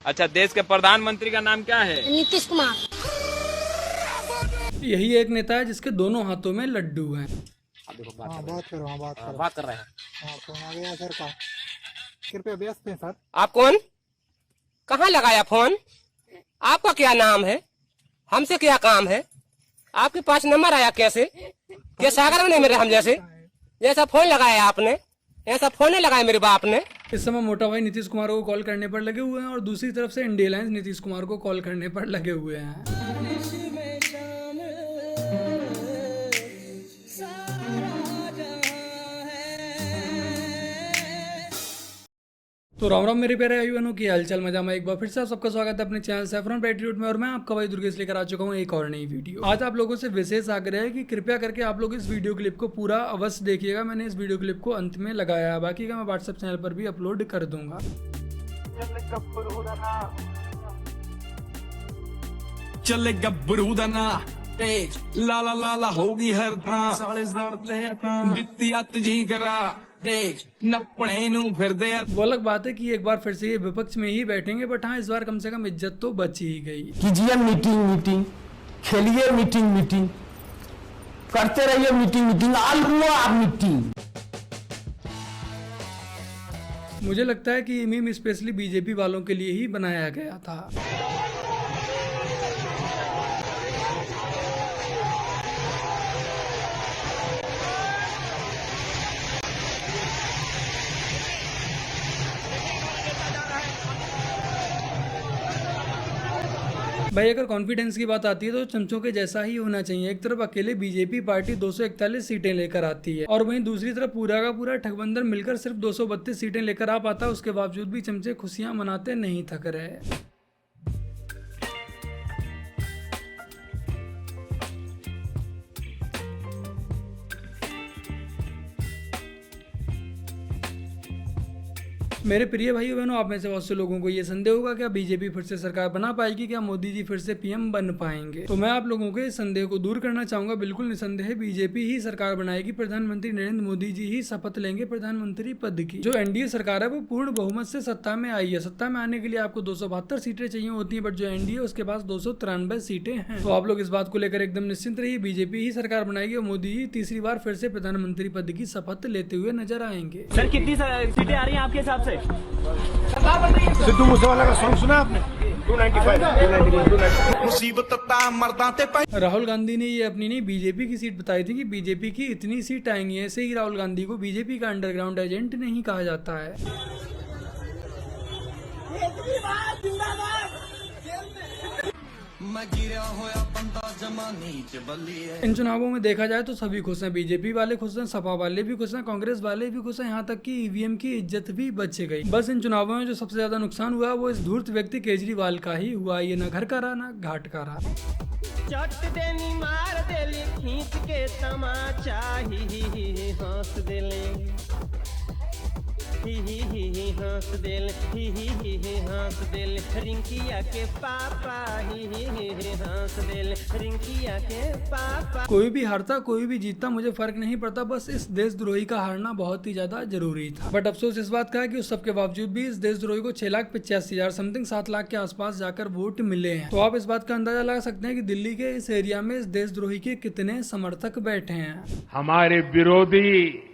अच्छा, देश के प्रधानमंत्री का नाम क्या है? नीतीश कुमार। यही एक नेता है जिसके दोनों हाथों में लड्डू हैं। बात कर रहे हैं। फोन आ गया सर का, कृपया व्यस्त हैं सर। आप कौन? कहाँ लगाया फोन? आपका क्या नाम है? हमसे क्या काम है? आपके पास नंबर आया कैसे? क्या सागर में नहीं मेरे हम जैसे? जैसा फोन लगाया आपने, ऐसा फोन नहीं लगाया मेरे बाप ने। इस समय मोटा भाई नीतीश कुमार को कॉल करने पर लगे हुए हैं और दूसरी तरफ से इंडिया अलायंस नीतीश कुमार को कॉल करने पर लगे हुए हैं। तो राम राम मेरे प्यारे भाई बहनों की हालचाल मजा में एक बार फिर से आप सबका स्वागत है अपने चैनल सैफरन पैट्रियट में। और मैं आपका भाई दुर्गेश लेकर आ चुका हूँ एक और नई वीडियो। आज आप लोगों से विशेष आग्रह है कि कृपया करके आप लोग इस वीडियो क्लिप को पूरा अवश्य देखिएगा। मैंने इस वीडियो क्लिप को अंत में लगाया है, बाकी का मैं व्हाट्सएप चैनल पर भी अपलोड कर दूंगा। चले गब्बरू दना लाला लाला होगी हर जी करा नपणे नू फिर दे। वो अलग बात है कि एक बार फिर से ये विपक्ष में ही बैठेंगे, बट हाँ इस बार कम से कम इज्जत तो बच ही गई। कीजिए मीटिंग खेलिए मीटिंग करते रहिए मीटिंग आल हुआ मीटिंग। मुझे लगता है कि ये मीम स्पेशली बीजेपी वालों के लिए ही बनाया गया था। भाई अगर कॉन्फिडेंस की बात आती है तो चमचों के जैसा ही होना चाहिए। एक तरफ अकेले बीजेपी पार्टी 241 सीटें लेकर आती है और वहीं दूसरी तरफ पूरा का पूरा ठगबंधन मिलकर सिर्फ 232 सीटें लेकर आ पाता है। उसके बावजूद भी चमचे खुशियां मनाते नहीं थक रहे। मेरे प्रिय भाइयों बहनों, आप में से बहुत से लोगों को ये संदेह होगा क्या बीजेपी फिर से सरकार बना पाएगी, क्या मोदी जी फिर से पीएम बन पाएंगे। तो मैं आप लोगों के इस संदेह को दूर करना चाहूंगा। बिल्कुल निसंदेह बीजेपी ही सरकार बनाएगी। प्रधानमंत्री नरेंद्र मोदी जी ही शपथ लेंगे प्रधानमंत्री पद की। जो एनडीए सरकार है वो पूर्ण बहुमत से सत्ता में आई है। सत्ता में आने के लिए आपको 272 सीटें चाहिए होती है, बट जो एनडीए उसके पास 293 सीटें हैं। तो आप लोग इस बात को लेकर एकदम निश्चिंत रहिए, बीजेपी ही सरकार बनाएगी और मोदी जी तीसरी बार फिर से प्रधानमंत्री पद की शपथ लेते हुए नजर आएंगे। सर कितनी सीटें आ रही हैं आपके हिसाब से? सिद्धू मूसेवाला का सॉन्ग सुना आपने? 295 मुसीबत मरदा ते राहुल गांधी ने ये अपनी नहीं बीजेपी की सीट बताई थी कि बीजेपी की इतनी सीट आएंगी। ऐसे ही राहुल गांधी को बीजेपी का अंडरग्राउंड एजेंट नहीं कहा जाता है। इन चुनावों में देखा जाए तो सभी खुश हैं। बीजेपी वाले खुश हैं, सपा वाले भी खुश हैं, कांग्रेस वाले भी खुश हैं, यहाँ तक कि ईवीएम की इज्जत भी बच गई। बस इन चुनावों में जो सबसे ज्यादा नुकसान हुआ वो इस धूर्त व्यक्ति केजरीवाल का ही हुआ। ये न घर का रहा न घाट का रहा। चट देनी मार देली खींच के तमाचा ही हंस देले ही हंस देल रिंकिया के पापा ही हंस देल रिंकिया के पापा। कोई भी हारता कोई भी जीतता मुझे फर्क नहीं पड़ता, बस इस देशद्रोही का हारना बहुत ही ज्यादा जरूरी था। बट अफसोस इस बात का है कि उस सब के बावजूद भी इस देशद्रोही को 6,85,000 समथिंग 7 लाख के आसपास जाकर वोट मिले हैं। तो आप इस बात का अंदाजा लगा सकते हैं कि दिल्ली के इस एरिया में इस देशद्रोही के कितने समर्थक बैठे हैं। हमारे विरोधी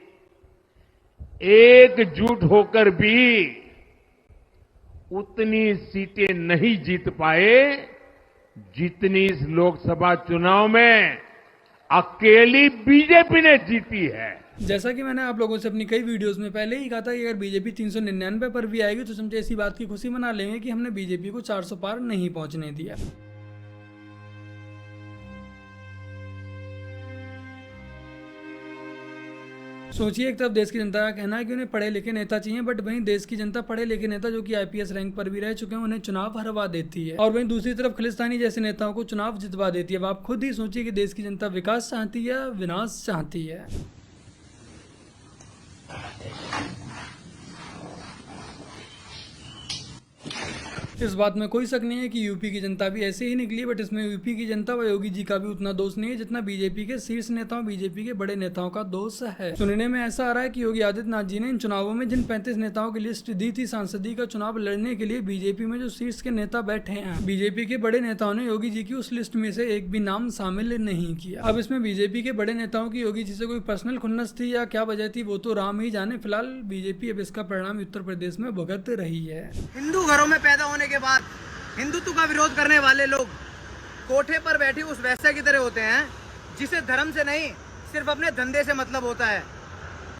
एकजुट होकर भी उतनी सीटें नहीं जीत पाए जितनी इस लोकसभा चुनाव में अकेली बीजेपी ने जीती है। जैसा कि मैंने आप लोगों से अपनी कई वीडियोस में पहले ही कहा था कि अगर बीजेपी 399 पर भी आएगी तो समझे इसी बात की खुशी मना लेंगे कि हमने बीजेपी को 400 पार नहीं पहुंचने दिया। सोचिए, एक तरफ देश की जनता का कहना है कि उन्हें पढ़े लिखे नेता चाहिए, बट वहीं देश की जनता पढ़े लिखे नेता जो कि आईपीएस रैंक पर भी रह चुके हैं उन्हें चुनाव हरवा देती है। और वहीं दूसरी तरफ खलिस्तानी जैसे नेताओं को चुनाव जितवा देती है। अब आप खुद ही सोचिए कि देश की जनता विकास चाहती है विनाश चाहती है। इस बात में कोई शक नहीं है कि यूपी की जनता भी ऐसे ही निकली, बट इसमें यूपी की जनता व योगी जी का भी उतना दोष नहीं है जितना बीजेपी के शीर्ष नेताओं, बीजेपी के बड़े नेताओं का दोष है। सुनने में ऐसा आ रहा है कि योगी आदित्यनाथ जी ने इन चुनावों में जिन 35 नेताओं की लिस्ट दी थी सांसदीय का चुनाव लड़ने के लिए, बीजेपी में जो शीर्ष के नेता बैठे हैं, बीजेपी के बड़े नेताओं ने योगी जी की उस लिस्ट में से एक भी नाम शामिल नहीं किया। अब इसमें बीजेपी के बड़े नेताओं की योगी जी से कोई पर्सनल खुन्नस थी या क्या वजह थी वो तो राम ही जाने। फिलहाल बीजेपी अब इसका परिणाम उत्तर प्रदेश में भुगत रही है। हिंदू घरों में पैदा होने के बाद हिंदुत्व का विरोध करने वाले लोग कोठे पर बैठी उस वैश्या की तरह होते हैं जिसे धर्म से नहीं सिर्फ अपने धंधे से मतलब होता है।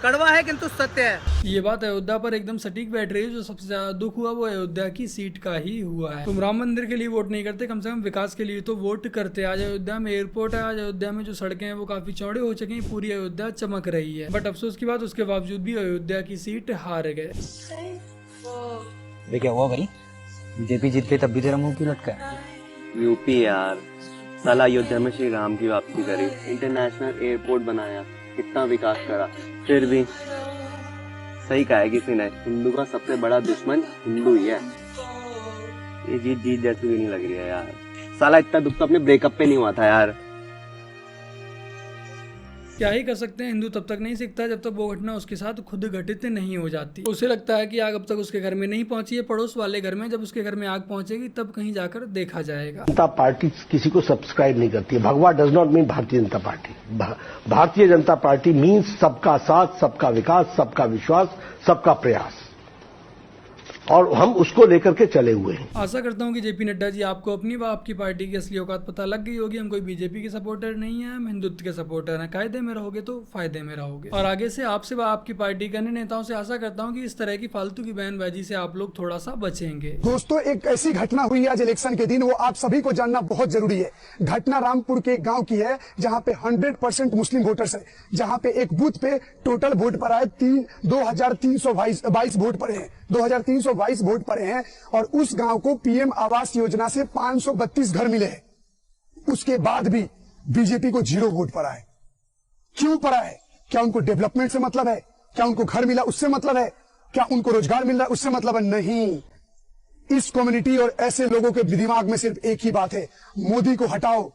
कड़वा है किंतु सत्य है। ये बात अयोध्या पर एकदम सटीक बैठ रही है। जो सबसे ज्यादा दुख हुआ वो अयोध्या की सीट का ही हुआ है। तुम राम मंदिर के लिए वोट नहीं करते, कम से कम विकास के लिए तो वोट करते। आज अयोध्या में एयरपोर्ट है, आज अयोध्या में जो सड़कें हैं वो काफी चौड़े हो चुके हैं, पूरी अयोध्या चमक रही है। बट अफसोस की बात, उसके बावजूद भी अयोध्या की सीट हार गए। क्या हुआ भाई? बीजेपी जीत गई तब भी तेरा मुंह क्यों लटका है? यूपी यार, साला अयोध्या में श्री राम की वापसी करी, इंटरनेशनल एयरपोर्ट बनाया, कितना विकास करा, फिर भी सही कहा है किसी ने, हिंदू का सबसे बड़ा दुश्मन हिंदू ही है। ये जीत जैसी भी नहीं लग रही है यार। साला इतना दुख तो अपने ब्रेकअप पे नहीं हुआ था यार। क्या ही कर सकते हैं, हिंदू तब तक नहीं सीखता जब तक वो घटना उसके साथ खुद घटित नहीं हो जाती। उसे लगता है कि आग अब तक उसके घर में नहीं पहुंची है, पड़ोस वाले घर में। जब उसके घर में आग पहुंचेगी तब कहीं जाकर देखा जाएगा। जनता पार्टी किसी को सब्सक्राइब नहीं करती है। भगवा does not mean Bharatiya Janata party. Bharatiya Janata party means सबका साथ, सबका विकास, सबका विश्वास, सबका प्रयास, और हम उसको लेकर के चले हुए हैं। आशा करता हूं कि जेपी नड्डा जी आपको अपनी व आपकी पार्टी की असली औकात पता लग गई होगी। हम कोई बीजेपी के सपोर्टर नहीं है, हम हिंदुत्व के सपोर्टर हैं। कायदे में रहोगे तो फायदे में रहोगे। और आगे से आपसे व आपकी पार्टी के अन्य नेताओं से आशा करता हूं कि इस तरह की फालतू की बयानबाजी से आप लोग थोड़ा सा बचेंगे। दोस्तों, एक ऐसी घटना हुई आज इलेक्शन के दिन, वो आप सभी को जानना बहुत जरूरी है। घटना रामपुर के एक गाँव की है जहाँ पे 100% मुस्लिम वोटर्स है, जहाँ पे एक बूथ पे टोटल वोट पड़ा है 2322 वोट पड़े हैं, 2322 वोट पड़े हैं। और उस गांव को पीएम आवास योजना से 532 घर मिले हैं। उसके बाद भी बीजेपी को 0 वोट पड़ा है। क्यों पड़ा है? क्या उनको डेवलपमेंट से मतलब है? क्या उनको घर मिला उससे मतलब है? क्या उनको रोजगार मिल रहा है उससे मतलब है? नहीं। इस कम्युनिटी और ऐसे लोगों के दिमाग में सिर्फ एक ही बात है, मोदी को हटाओ,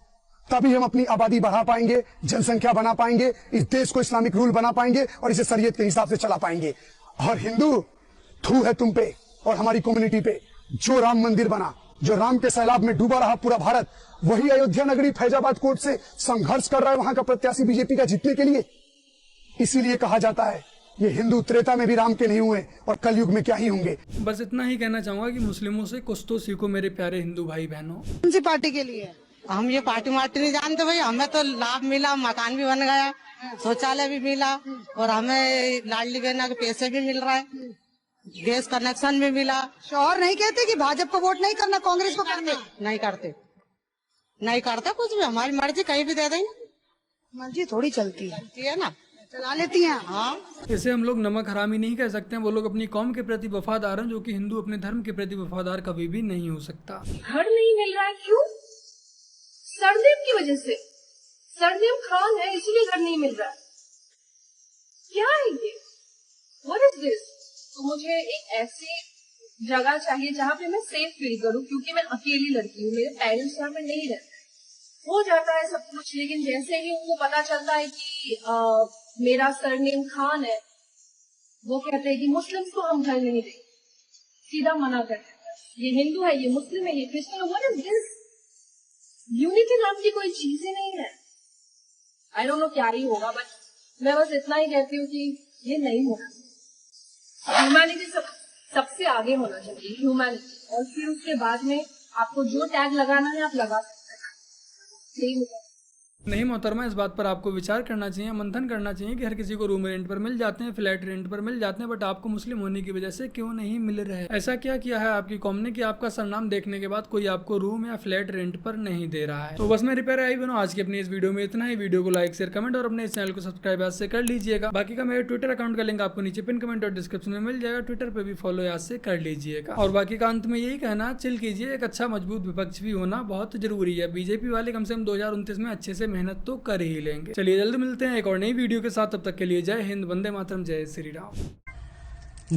तभी हम अपनी आबादी बढ़ा पाएंगे, जनसंख्या बना पाएंगे, इस देश को इस्लामिक रूल बना पाएंगे और इसे शरीयत के हिसाब से चला पाएंगे। और हिंदू थू है तुम पे और हमारी कम्युनिटी पे। जो राम मंदिर बना, जो राम के सैलाब में डूबा रहा पूरा भारत, वही अयोध्या नगरी फैजाबाद कोर्ट से संघर्ष कर रहा है वहां का प्रत्याशी बीजेपी का जीतने के लिए। इसीलिए कहा जाता है ये हिंदू त्रेता में भी राम के नहीं हुए और कलयुग में क्या ही होंगे। बस इतना ही कहना चाहूंगा कि मुस्लिमों से कुछ तो सीखो मेरे प्यारे हिंदू भाई बहनों। कौन सी पार्टी के लिए? हम ये पार्टी वार्टी नहीं जानते भाई। हमें तो लाभ मिला, मकान भी बन गया, शौचालय भी मिला और हमें लाडली बहना के पैसे भी मिल रहा है, गैस कनेक्शन भी मिला। शोहर नहीं कहते कि भाजपा को वोट नहीं करना, कांग्रेस को करना? नहीं करते, नहीं करता कुछ भी। हमारी मर्जी कहीं भी दे देंगे, मर्जी थोड़ी चलती है ना, चला लेती हैं। हाँ, इसे हम लोग नमक हरामी नहीं कह सकते हैं। वो लोग अपनी कौम के प्रति वफादार हैं, जो कि हिंदू अपने धर्म के प्रति वफादार कभी भी नहीं हो सकता। घर नहीं मिल रहा है, क्यों? सरनेम की वजह से। सरनेम खान है इसीलिए घर नहीं मिल रहा है। क्या है ये? What is this? तो मुझे एक ऐसी जगह चाहिए जहाँ पे मैं सेफ फील करूँ, क्योंकि मैं अकेली लड़की हूँ, मेरे पेरेंट्स यहाँ पे नहीं रहते। हो जाता है सब कुछ, लेकिन जैसे ही उनको पता चलता है कि मेरा सरनेम खान है, वो कहते हैं कि मुस्लिम्स को हम घर नहीं देंगे, सीधा मना करते हैं। ये हिंदू है, ये मुस्लिम है, ये क्रिश्चियन है। What is this? यूनिटी नाम की कोई चीज ही नहीं है। आई डोंट नो क्या ही होगा, बट मैं बस इतना ही कहती हूँ कि ये नहीं होना। ह्यूमैनिटी सबसे आगे होना चाहिए, ह्यूमैनिटी। और फिर उसके बाद में आपको जो टैग लगाना है आप लगा सकते हैं। नहीं मोहतरमा, इस बात पर आपको विचार करना चाहिए, मंथन करना चाहिए कि हर किसी को रूम रेंट पर मिल जाते हैं, फ्लैट रेंट पर मिल जाते हैं, बट आपको मुस्लिम होने की वजह से क्यों नहीं मिल रहे? ऐसा क्या किया है आपकी कौम ने कि आपका सरनाम देखने के बाद कोई आपको रूम या फ्लैट रेंट पर नहीं दे रहा है? तो बस मेरे प्यारे भाई बहनों, आज की अपनी इस वीडियो में इतना ही। वीडियो को लाइक शेयर कमेंट और अपने इस चैनल को सब्सक्राइब आज से कर लीजिएगा। बाकी का मेरे ट्विटर अकाउंट का लिंक आपको नीचे पिन कमेंट और डिस्क्रिप्शन में मिल जाएगा। ट्विटर पर भी फॉलो आज से कर लीजिएगा। और बाकी का अंत में यही कहना, चिल कीजिए, एक अच्छा मजबूत विपक्ष भी होना बहुत जरूरी है। बीजेपी वाले कम से कम 2029 में अच्छे से मेहनत तो कर ही लेंगे। चलिए जल्द मिलते हैं एक और नई वीडियो के साथ, तब तक के लिए जय हिंद, वंदे मातरम, जय श्री राम।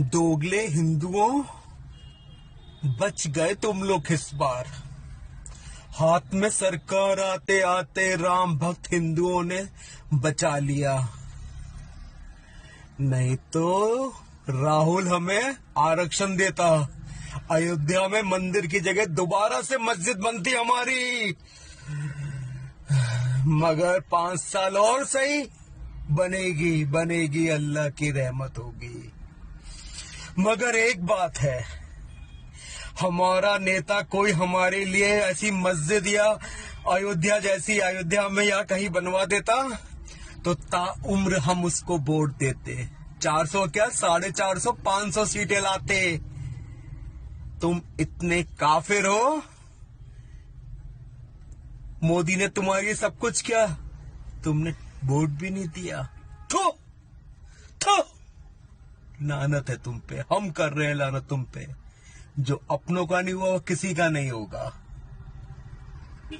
दोगले हिंदुओं, बच गए तुम लोग इस बार। हाथ में सरकार आते आते राम भक्त हिंदुओं ने बचा लिया, नहीं तो राहुल हमें आरक्षण देता, अयोध्या में मंदिर की जगह दोबारा से मस्जिद बनती हमारी। मगर 5 साल और सही, बनेगी बनेगी, अल्लाह की रहमत होगी। मगर एक बात है, हमारा नेता कोई हमारे लिए ऐसी मस्जिद या अयोध्या जैसी अयोध्या में या कहीं बनवा देता तो ताउम्र हम उसको वोट देते। 400 क्या 450 500 सीटें लाते। तुम इतने काफिर हो, मोदी ने तुम्हारी सब कुछ किया, तुमने वोट भी नहीं दिया। थो थो, लानत है तुम पे, हम कर रहे हैं लानत तुम पे। जो अपनों का नहीं हुआ वो किसी का नहीं होगा।